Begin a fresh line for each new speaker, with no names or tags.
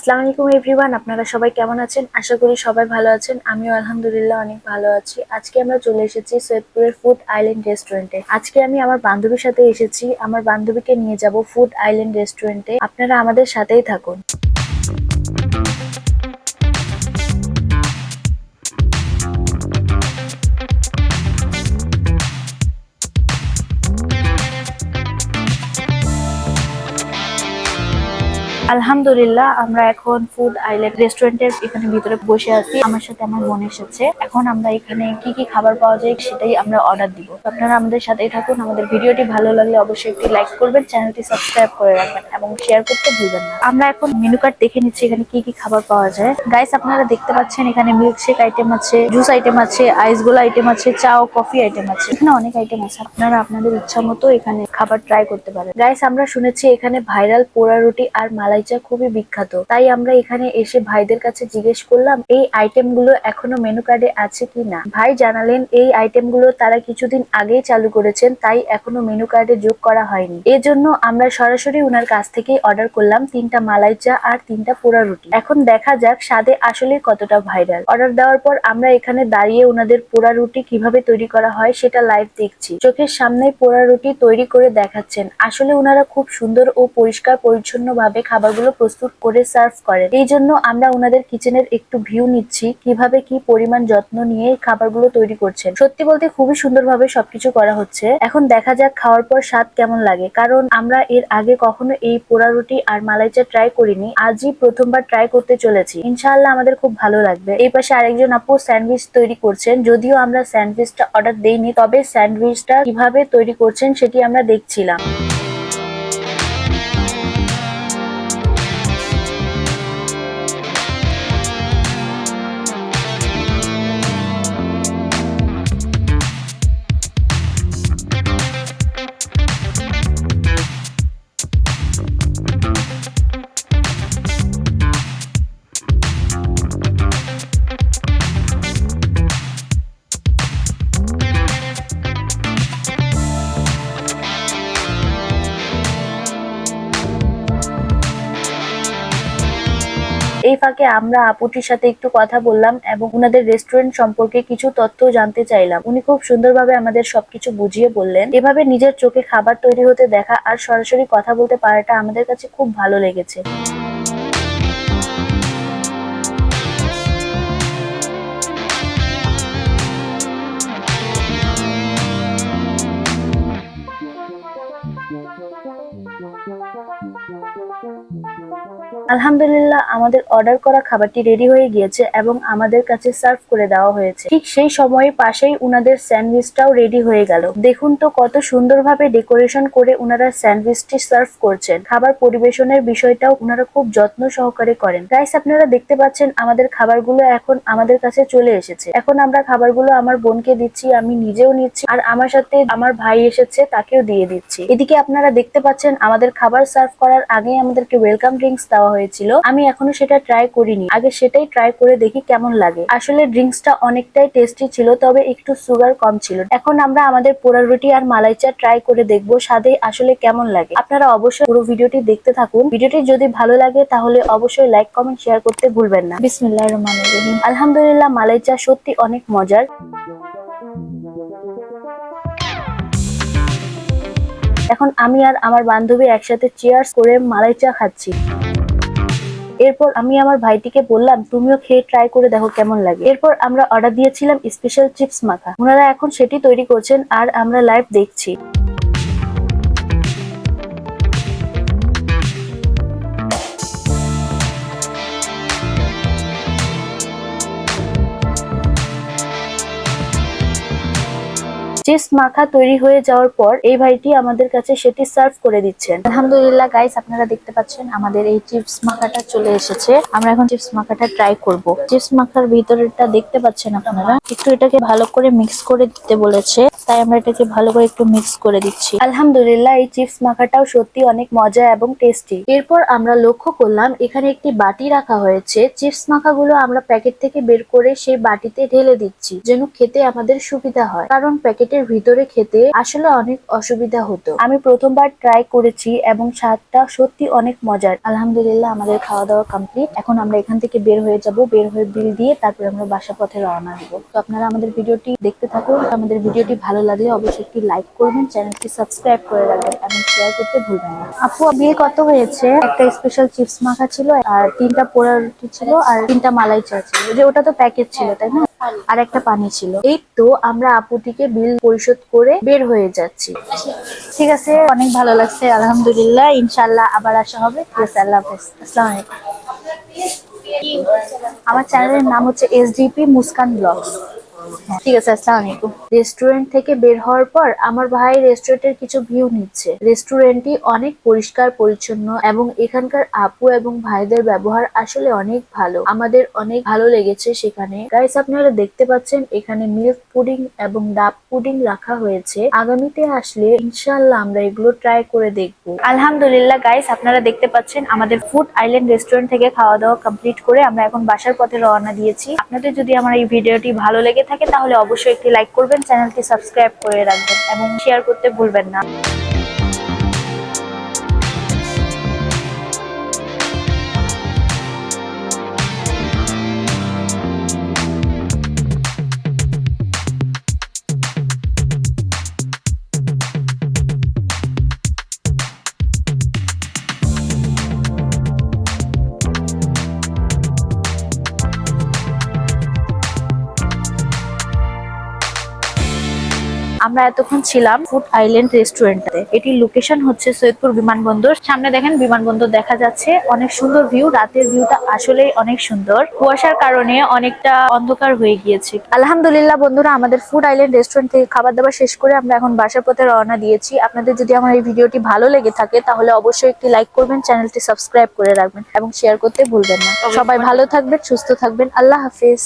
আসসালামু আলাইকুম এভরিওয়ান, আপনারা সবাই কেমন আছেন? আশা করি সবাই ভালো আছেন। আমিও আলহামদুলিল্লাহ অনেক ভালো আছি। আজকে আমরা চলে এসেছি সৈয়দপুরের ফুড আইল্যান্ড রেস্টুরেন্টে। আজকে আমি আমার বান্ধবীর সাথে এসেছি। আমার বান্ধবীকে নিয়ে যাব ফুড আইল্যান্ড রেস্টুরেন্টে। আপনারা আমাদের সাথেই থাকুন। আলহামদুলিল্লাহ, আমরা এখন ফুড আইল্যান্ড রেস্টুরেন্টের এখানে ভিতরে বসে আছি। আমার সাথে আমার বোন এসেছে। এখন আমরা এখানে কি কি খাবার পাওয়া যায় সেটাই আমরা অর্ডার দিব। আপনারা আমাদের সাথেই থাকুন। আমাদের ভিডিওটি ভালো লাগলে অবশ্যই একটি লাইক করবেন, চ্যানেলটি সাবস্ক্রাইব করে রাখবেন এবং শেয়ার করতে ভুলবেন না। আমরা এখন মেনু কার্ড দেখে নিচ্ছি এখানে কি কি খাবার পাওয়া যায়। গাইস, আপনারা দেখতে পাচ্ছেন এখানে মিল্কশেক আইটেম আছে, জুস আইটেম আছে, আইস গোলা আইটেম আছে, চা ও কফি আইটেম আছে। এখানে অনেক আইটেম আছে। আপনারা আপনাদের ইচ্ছা মতো এখানে খাবার ট্রাই করতে পারেন। গাইস, আমরা শুনেছি এখানে ভাইরাল পোড়া রুটি আর মালাই চা খুবই বিখ্যাত। তাই আমরা এখানে এসে ভাইদের কাছে জিজ্ঞেস করলাম এই আইটেম গুলো এখনো মেনু কার্ডে আছে কিনা। ভাই জানালেন এই আইটেম গুলো তারা কিছুদিন আগেই চালু করেছেন, তাই এখনো মেনু কার্ডে যোগ করা হয়নি। এজন্য আমরা সরাসরি উনার কাছ থেকেই অর্ডার করলাম 3টা মালাই চা আর 3টা পোড়া রুটি। এখন দেখা যাক স্বাদে আসলে কতটা ভাইরাল। অর্ডার দেওয়ার পর আমরা এখানে দাঁড়িয়ে উনাদের পোড়া রুটি কিভাবে তৈরি করা হয় সেটা লাইভ দেখছি। চোখের সামনে পোড়া রুটি তৈরি করে দেখাচ্ছেন। আসলে উনারা খুব সুন্দর ও পরিষ্কার পরিচ্ছন্ন ভাবে খাবারগুলো প্রস্তুত করে সার্ভ করেন। এই জন্য আমরা উনাদের কিচেনের একটু ভিউ নিচ্ছি, কিভাবে কি পরিমাণ যত্ন নিয়ে খাবারগুলো তৈরি করছেন। সত্যি বলতে খুবই সুন্দরভাবে সবকিছু করা হচ্ছে। এখন দেখা যাক খাওয়ার পর স্বাদ কেমন লাগে, কারণ আমরা এর আগে কখনো এই পোড়া রুটি আর মালাই চা ট্রাই করিনি। আজই প্রথমবার ট্রাই করতে চলেছি। ইনশাআল্লাহ আমাদের খুব ভালো লাগবে। এই পাশে আরেকজন আপু স্যান্ডউইচ তৈরি করছেন। যদিও আমরা স্যান্ডউইচটা অর্ডার দেইনি, তবে স্যান্ডউইচটা কিভাবে তৈরি করছেন সেটি আমরা দেখছিলাম। এই ফাঁকে আমরা আপুটির সাথে একটু কথা বললাম এবং উনাদের রেস্টুরেন্ট সম্পর্কে কিছু তথ্য জানতে চাইলাম। উনি খুব সুন্দরভাবে আমাদের সবকিছু বুঝিয়ে বললেন। এভাবে নিজের চোখে খাবার তৈরি হতে দেখা আর সরাসরি কথা বলতে পারাটা আমাদের কাছে খুব ভালো লেগেছে। আলহামদুলিল্লাহ, আমাদের অর্ডার করা খাবারটি রেডি হয়ে গিয়েছে এবং আমাদের কাছে সার্ভ করে দেওয়া হয়েছে। ঠিক সেই সময়ে পাশেই উনাদের স্যান্ডউইচটাও রেডি হয়ে গেল। দেখুন তো কত সুন্দরভাবে ডেকোরেশন করে উনারা স্যান্ডউইচটি সার্ভ করছেন। খাবার পরিবেশনের বিষয়টাও উনারা খুব যত্ন সহকারে করেন। গাইস, আপনারা দেখতে পাচ্ছেন আমাদের খাবারগুলো এখন আমাদের কাছে চলে এসেছে। এখন আমরা খাবারগুলো আমার বোনকে দিচ্ছি, আমি নিজেও নিচ্ছি, আর আমার সাথে আমার ভাই এসেছে তাকেও দিয়ে দিচ্ছি। এদিকে আপনারা দেখতে পাচ্ছেন আমাদের খাবার সার্ভ করার আগে আমাদেরকে ওয়েলকাম ড্রিঙ্কস দেওয়া হয়েছিল। আমি এখনো সেটা ট্রাই করিনি, আগে সেটাই ট্রাই করে দেখি কেমন লাগে। আসলে ড্রিঙ্কসটা অনেকটাই টেস্টি ছিল, তবে একটু সুগার কম ছিল। এখন আমরা আমাদের পোড়া রুটি আর মালাই চা ট্রাই করে দেখবো স্বাদে আসলে কেমন লাগে। আপনারা অবশ্যই পুরো ভিডিওটি দেখতে থাকুন। ভিডিওটি যদি ভালো লাগে তাহলে অবশ্যই লাইক কমেন্ট শেয়ার করতে ভুলবেন না। বিসমিল্লাহির রহমানির রহিম। আলহামদুলিল্লাহ, মালাই চা সত্যি অনেক মজার। এখন আমি আর আমার বান্ধবী একসাথে চিয়ার্স করে মালাই চা খাচ্ছি। এরপর আমি আমার ভাইটিকে বললাম তুমিও খেয়ে ট্রাই করে দেখো কেমন লাগে। এরপর আমরা অর্ডার দিয়েছিলাম স্পেশাল চিপস মাখা। ওনারা এখন সেটি তৈরি করছেন আর আমরা লাইভ দেখছি। চিপস মাখা তৈরি হয়ে যাওয়ার পর এই ভাইটি আমাদের কাছে সেটি সার্ভ করে দিচ্ছেন। আলহামদুলিল্লাহ গাইস, আপনারা দেখতে পাচ্ছেন আমাদের এই চিপস মাখাটা চলে এসেছে। আমরা এখন চিপস মাখাটা ট্রাই করব। চিপস মাখার ভিতরেরটা দেখতে পাচ্ছেন আপনারা। একটু এটাকে ভালো করে মিক্স করে দিতে বলেছে, তাই আমরা এটাকে ভালো করে একটু মিক্স করে দিচ্ছি। আলহামদুলিল্লাহ, এই চিপস মাখাটাও সত্যি অনেক মজা এবং টেস্টি। এরপর আমরা লক্ষ্য করলাম এখানে একটি বাটি রাখা হয়েছে। চিপস মাখাগুলো আমরা প্যাকেট থেকে বের করে সেই বাটিতে ঢেলে দিচ্ছি, যেন খেতে আমাদের সুবিধা হয়, কারণ প্যাকেট প্লেটের ভিতরে খেতে আসলে অনেক অসুবিধা হতো। আমি প্রথমবার ট্রাই করেছি এবং স্বাদটা সত্যি অনেক মজার। আলহামদুলিল্লাহ আমাদের খাওয়া দাওয়া কমপ্লিট। এখন আমরা এখান থেকে বের হয়ে যাব, বের হয়ে বিল দিয়ে তারপরে আমরা বাসা পথে রওনা দিব। তো আপনারা আমাদের ভিডিওটি দেখতে থাকুন। আমাদের ভিডিওটি ভালো লাগলে অবশ্যই একটি লাইক করবেন, চ্যানেলটি সাবস্ক্রাইব করে রাখবেন এবং শেয়ার করতে ভুলবেন না। আপু বিল কত হয়েছে? একটা স্পেশাল চিপস মাখা ছিল, আর 3টা পোড়া রুটি ছিল, আর 3টা মালাই চা ছিল। যে ওটা তো প্যাকেট ছিল তাই না? আর একটা পানি ছিল। এই তো আমরা আপুটিকে বিল পরিশোধ করে বের হয়ে যাচ্ছি। ঠিক আছে, অনেক ভালো লাগছে আলহামদুলিল্লাহ। ইনশাআল্লাহ আবার আসা হবে। ঠিক আছে, আল্লাহ হাফেজ, আসসালামু আলাইকুম। আমার চ্যানেলের নাম হচ্ছে এসডিপি মুস্কান ব্লগস। ঠিক আছে, আসসালামু আলাইকুম। রেস্টুরেন্ট থেকে বের হওয়ার পর আমার ভাই রেস্টুরেন্টের কিছু ভিউ নিচ্ছে। রেস্টুরেন্টটি অনেক পরিষ্কার পরিচ্ছন্ন এবং এখানকার আপু এবং ভাইদের ব্যবহার আসলে অনেক ভালো। আমাদের অনেক ভালো লেগেছে সেখানে। গাইস, আপনারা দেখতে পাচ্ছেন এখানে মিল্ক পুডিং এবং ডাব পুডিং রাখা হয়েছে। আগামীতে আসলে ইনশাআল্লাহ আমরা এগুলো ট্রাই করে দেখবো। আলহামদুলিল্লাহ গাইস, আপনারা দেখতে পাচ্ছেন আমাদের ফুড আইল্যান্ড রেস্টুরেন্ট থেকে খাওয়া দাওয়া কমপ্লিট করে আমরা এখন বাসার পথে রওনা দিয়েছি। আপনাদের যদি আমার এই ভিডিওটি ভালো লেগে থাকে তাহলে অবশ্যই একটি লাইক করবেন, চ্যানেলটি সাবস্ক্রাইব করে রাখবেন এবং শেয়ার করতে ভুলবেন না। আমরা এতক্ষণ ছিলাম ফুড আইল্যান্ড রেস্টুরেন্টে। এটির লোকেশন হচ্ছে সৈয়দপুর বিমানবন্দর। সামনে দেখেন বিমানবন্দর দেখা যাচ্ছে, অনেক সুন্দর ভিউ। রাতের ভিউটা আসলেই অনেক সুন্দর। কুয়াশার কারণে অনেকটা অন্ধকার হয়ে গিয়েছে। আলহামদুলিল্লাহ বন্ধুরা, আমাদের ফুড আইল্যান্ড রেস্টুরেন্ট থেকে খাবার দাবার শেষ করে আমরা এখন বাসার পথে রওনা দিয়েছি। আপনাদের যদি আমার এই ভিডিওটি ভালো লেগে থাকে তাহলে অবশ্যই একটি লাইক করবেন, চ্যানেলটি সাবস্ক্রাইব করে রাখবেন এবং শেয়ার করতে ভুলবেন না। সবাই ভালো থাকবেন, সুস্থ থাকবেন। আল্লাহ হাফেজ।